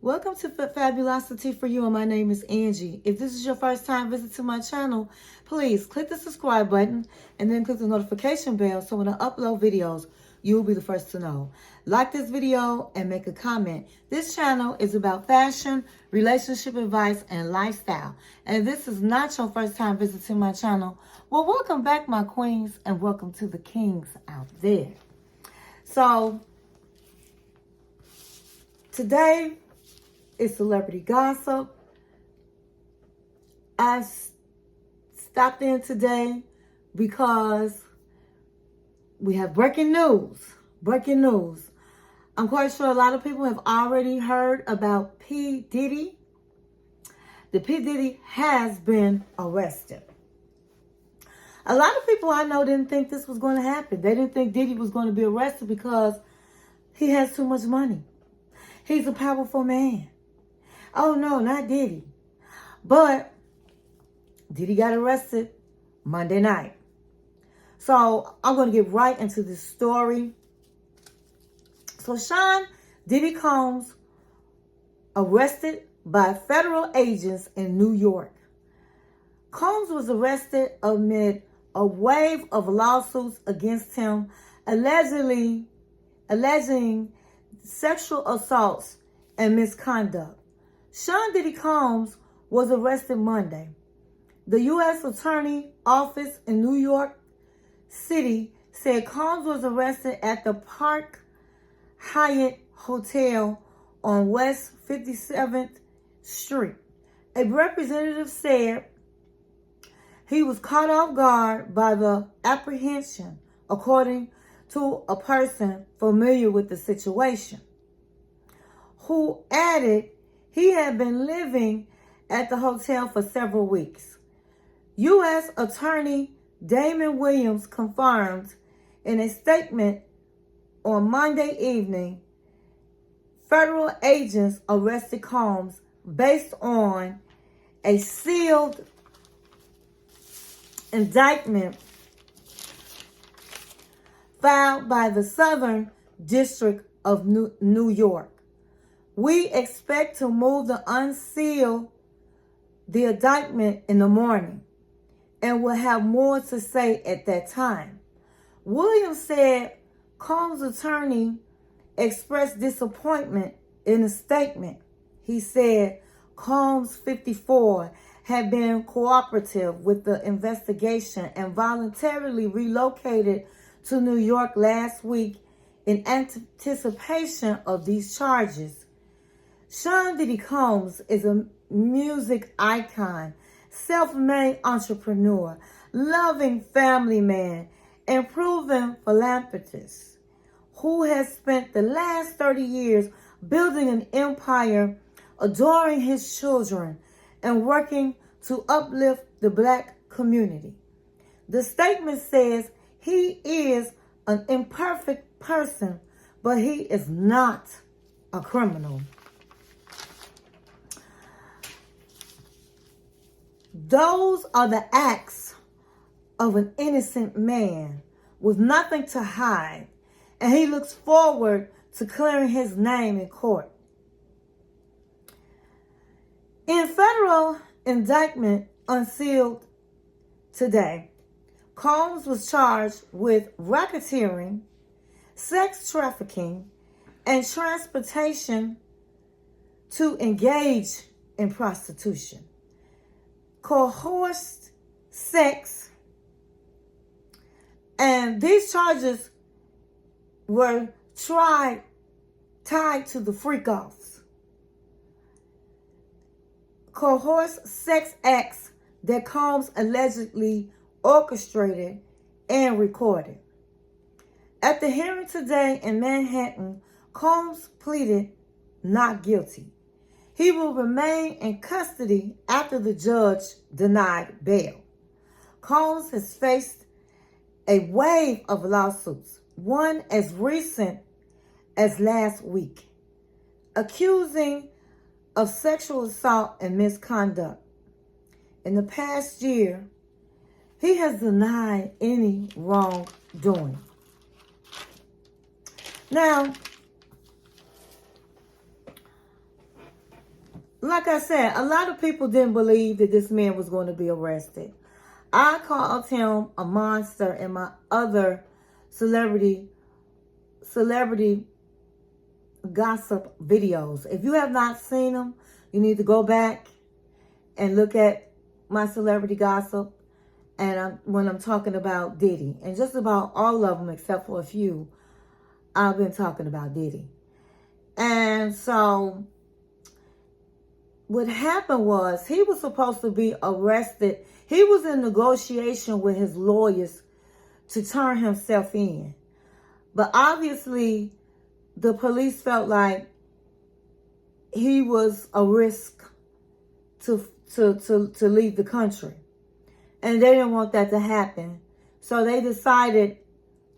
Welcome to Fabulosity For You, and my name is Angie. If this is your first time visiting my channel, please click the subscribe button and then click the notification bell so when I upload videos, you'll be the first to know. Like this video and make a comment. This channel is about fashion, relationship advice, and lifestyle. And if this is not your first time visiting my channel, well, welcome back, my queens, and welcome to the kings out there. So, today, it's celebrity gossip. I stopped in today because we have breaking news. Breaking news. I'm quite sure a lot of people have already heard about P. Diddy. The P. Diddy has been arrested. A lot of people I know didn't think this was going to happen. They didn't think Diddy was going to be arrested because he has too much money. He's a powerful man. Oh, no, not Diddy. But Diddy got arrested Monday night. So I'm going to get right into this story. So Sean Diddy Comb arrested by federal agents in New York. Combs was arrested amid a wave of lawsuits against him, alleging sexual assaults and misconduct. Sean Diddy Comb was arrested Monday. The U.S. Attorney Office in New York City said Combs was arrested at the Park Hyatt Hotel on West 57th Street. A representative said he was caught off guard by the apprehension, according to a person familiar with the situation, who added he had been living at the hotel for several weeks. U.S. Attorney Damon Williams confirmed in a statement on Monday evening federal agents arrested Combs based on a sealed indictment filed by the Southern District of New York. We expect to move to unseal the indictment in the morning and will have more to say at that time. Williams said Combs' attorney expressed disappointment in a statement. He said Combs, 54, had been cooperative with the investigation and voluntarily relocated to New York last week in anticipation of these charges. Sean Diddy Comb is a music icon, self-made entrepreneur, loving family man, and proven philanthropist who has spent the last 30 years building an empire, adoring his children, and working to uplift the Black community. The statement says he is an imperfect person, but he is not a criminal. Those are the acts of an innocent man with nothing to hide, and he looks forward to clearing his name in court. In federal indictment unsealed today, Combs was charged with racketeering, sex trafficking, and transportation to engage in prostitution, coerced sex, and these charges were tied to the freak-offs. Coerced sex acts that Combs allegedly orchestrated and recorded. At the hearing today in Manhattan, Combs pleaded not guilty. He will remain in custody after the judge denied bail. Combs has faced a wave of lawsuits, one as recent as last week, accusing of sexual assault and misconduct. In the past year, he has denied any wrongdoing. Now, like I said, a lot of people didn't believe that this man was going to be arrested. I called him a monster in my other celebrity gossip videos. If you have not seen them, you need to go back and look at my celebrity gossip. And when I'm talking about Diddy, and just about all of them except for a few, I've been talking about Diddy. And so what happened was he was supposed to be arrested. He was in negotiation with his lawyers to turn himself in. But obviously, the police felt like he was a risk to leave the country. And they didn't want that to happen. So they decided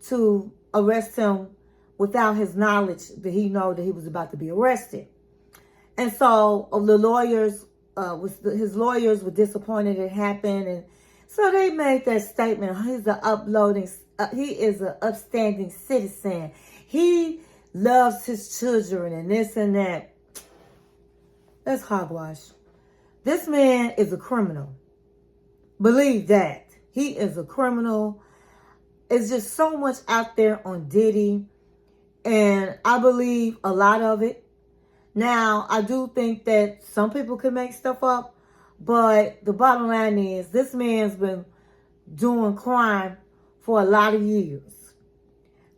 to arrest him without his knowledge that he know that he was about to be arrested. And so the lawyers, his lawyers were disappointed it happened. And so they made that statement. He is an upstanding citizen. He loves his children and this and that. That's hogwash. This man is a criminal. Believe that. He is a criminal. It's just so much out there on Diddy. And I believe a lot of it. Now, I do think that some people can make stuff up. But the bottom line is this man's been doing crime for a lot of years.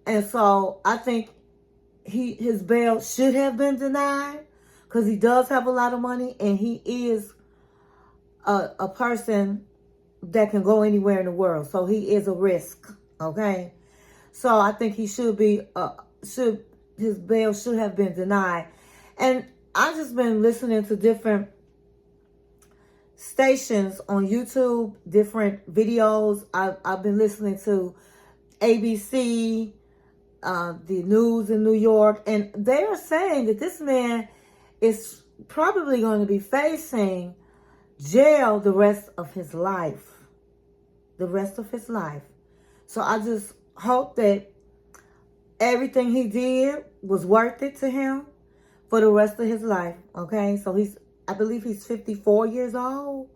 And so I think his bail should have been denied. Because he does have a lot of money. And he is a person that can go anywhere in the world. So he is a risk. Okay. So I think he should be, his bail should have been denied. And I've just been listening to different stations on YouTube, different videos. I've been listening to ABC, the news in New York, and they are saying that this man is probably going to be facing jail the rest of his life. The rest of his life. So I just hope that everything he did was worth it to him for the rest of his life. Okay, so I believe he's 54 years old.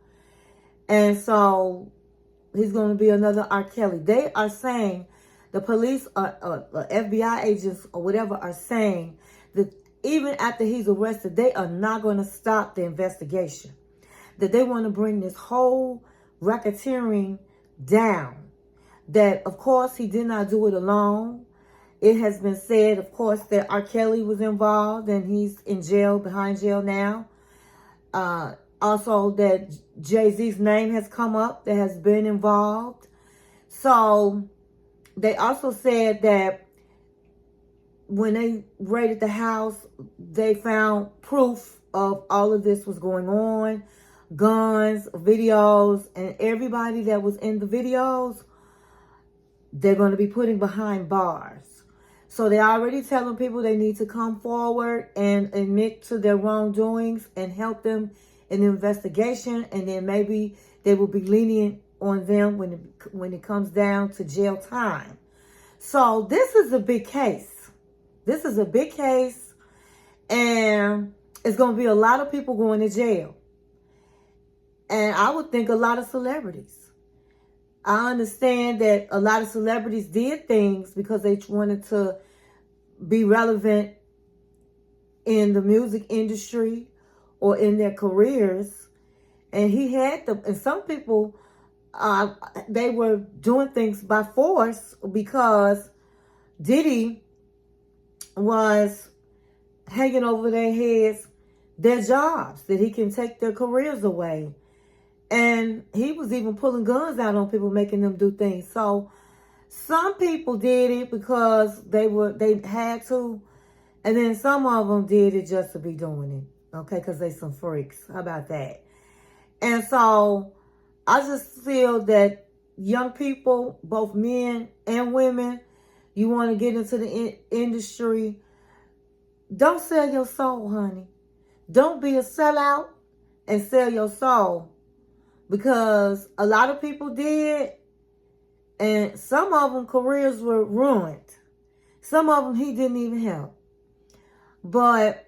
And so he's going to be another R. Kelly. They are saying, the police or FBI agents or whatever are saying that even after he's arrested, they are not going to stop the investigation. That they want to bring this whole racketeering down. That, of course, he did not do it alone. It has been said, of course, that R. Kelly was involved and he's in jail, behind jail now. Also, that Jay-Z's name has come up that has been involved. So, they also said that when they raided the house, they found proof of all of this was going on. Guns, videos, and everybody that was in the videos, they're going to be putting behind bars. So they're already telling people they need to come forward and admit to their wrongdoings and help them in the investigation. And then maybe they will be lenient on them when it comes down to jail time. So this is a big case. This is a big case. And it's going to be a lot of people going to jail. And I would think a lot of celebrities. I understand that a lot of celebrities did things because they wanted to be relevant in the music industry or in their careers. And he had them. And some people, they were doing things by force because Diddy was hanging over their heads, their jobs, that he can take their careers away. And he was even pulling guns out on people, making them do things. So some people did it because they had to. And then some of them did it just to be doing it. Okay, because they some freaks. How about that? And so I just feel that young people, both men and women, you want to get into the industry, don't sell your soul, honey. Don't be a sellout and sell your soul. Because a lot of people did, and some of them careers were ruined. Some of them he didn't even help. But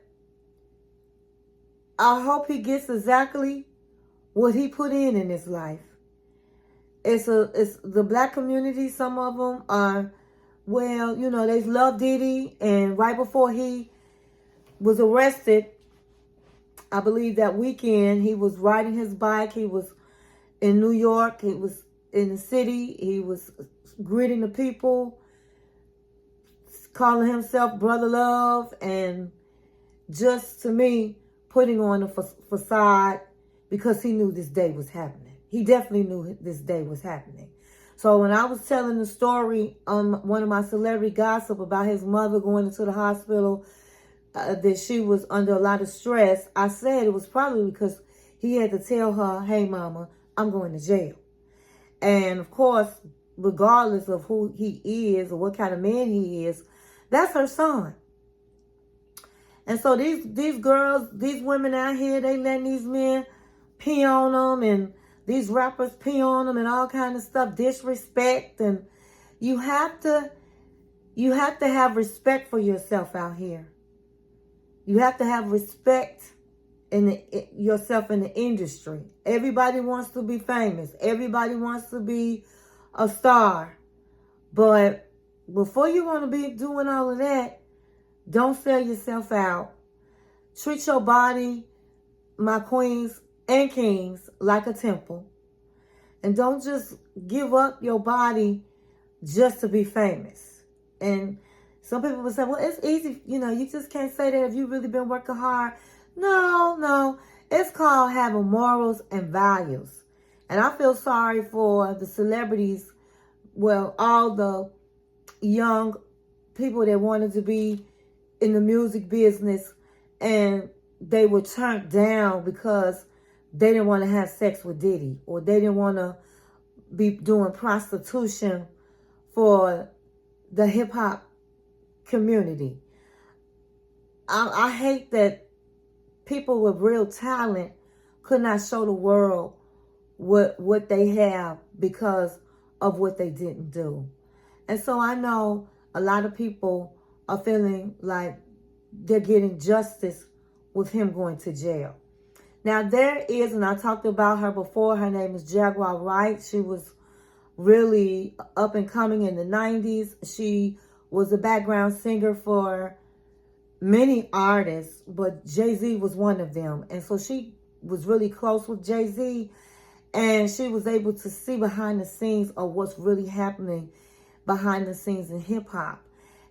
I hope he gets exactly what he put in his life. It's the black community. Some of them are, well, you know, they love Diddy. And right before he was arrested, I believe that weekend, he was riding his bike. He was in New York. He was in the city. He was greeting the people, calling himself Brother Love, and just, to me, putting on a facade because he knew this day was happening. He definitely knew this day was happening. So when I was telling the story on one of my celebrity gossip about his mother going into the hospital, that she was under a lot of stress, I said it was probably because he had to tell her, hey, mama, I'm going to jail. And of course, regardless of who he is or what kind of man he is, that's her son. And so these girls, these women out here, they letting these men pee on them, and these rappers pee on them and all kind of stuff, disrespect. And you have to have respect for yourself out here. You have to have respect in yourself in the industry. Everybody wants to be famous. Everybody wants to be a star. But before you want to be doing all of that, don't sell yourself out. Treat your body, my queens and kings, like a temple. And don't just give up your body just to be famous. And some people will say, well, it's easy. You know, you just can't say that if you've really been working hard. No. It's called having morals and values. And I feel sorry for the celebrities, well, all the young people that wanted to be in the music business, and they were turned down because they didn't want to have sex with Diddy, or they didn't want to be doing prostitution for the hip-hop community. I hate that people with real talent could not show the world what they have because of what they didn't do. And so I know a lot of people are feeling like they're getting justice with him going to jail. Now there is, and I talked about her before, her name is Jaguar Wright. She was really up and coming in the 90s. She was a background singer for many artists, but Jay-Z was one of them. And so she was really close with Jay-Z, and she was able to see behind the scenes of what's really happening behind the scenes in hip-hop.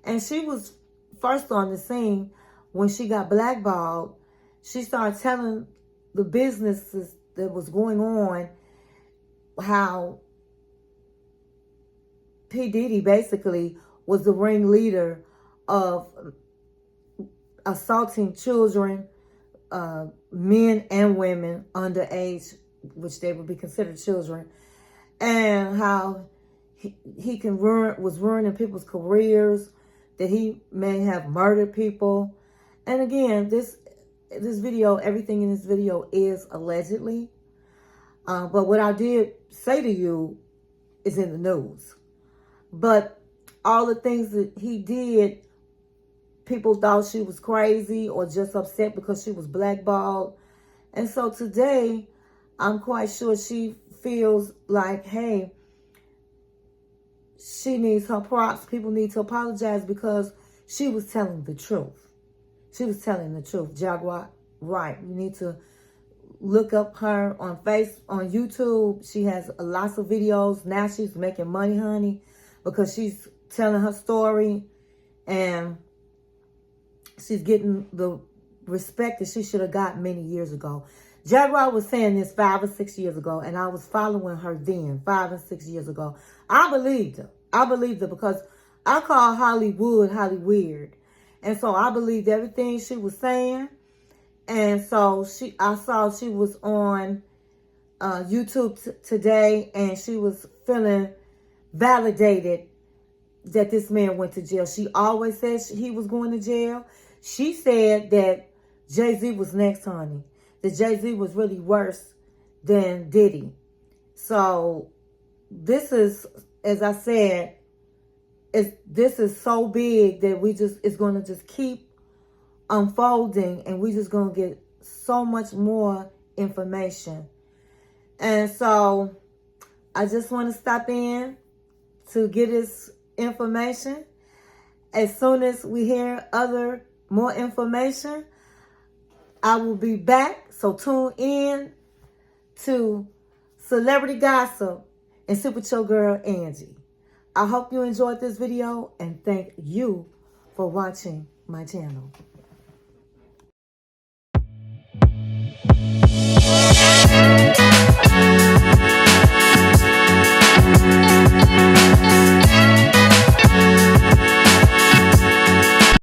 And she was first on the scene when she got blackballed. She started telling the businesses that was going on how P. Diddy basically was the ringleader of assaulting children, men and women underage, which they would be considered children, and how he was ruining people's careers, that he may have murdered people. And again, this video, everything in this video is allegedly. But what I did say to you is in the news. But all the things that he did, people thought she was crazy or just upset because she was blackballed. And so today, I'm quite sure she feels like, hey, she needs her props. People need to apologize because she was telling the truth. She was telling the truth. Jaguar Wright. You need to look up her on YouTube. She has lots of videos. Now she's making money, honey, because she's telling her story, and she's getting the respect that she should have got many years ago. Jaguar was saying this 5 or 6 years ago, and I was following her then, 5 and 6 years ago. I believed her. I believed her because I call Hollywood Hollyweird. And so I believed everything she was saying. And so I saw she was on YouTube today, and she was feeling validated that this man went to jail. She always said he was going to jail. She said that Jay-Z was next, honey. That Jay-Z was really worse than Diddy. So this is, as I said, this is so big that it's going to just keep unfolding, and we just going to get so much more information. And so I just want to stop in to get this information. As soon as we hear more information, I will be back. So tune in to Celebrity Gossip and sit with your girl, Angie. I hope you enjoyed this video and thank you for watching my channel.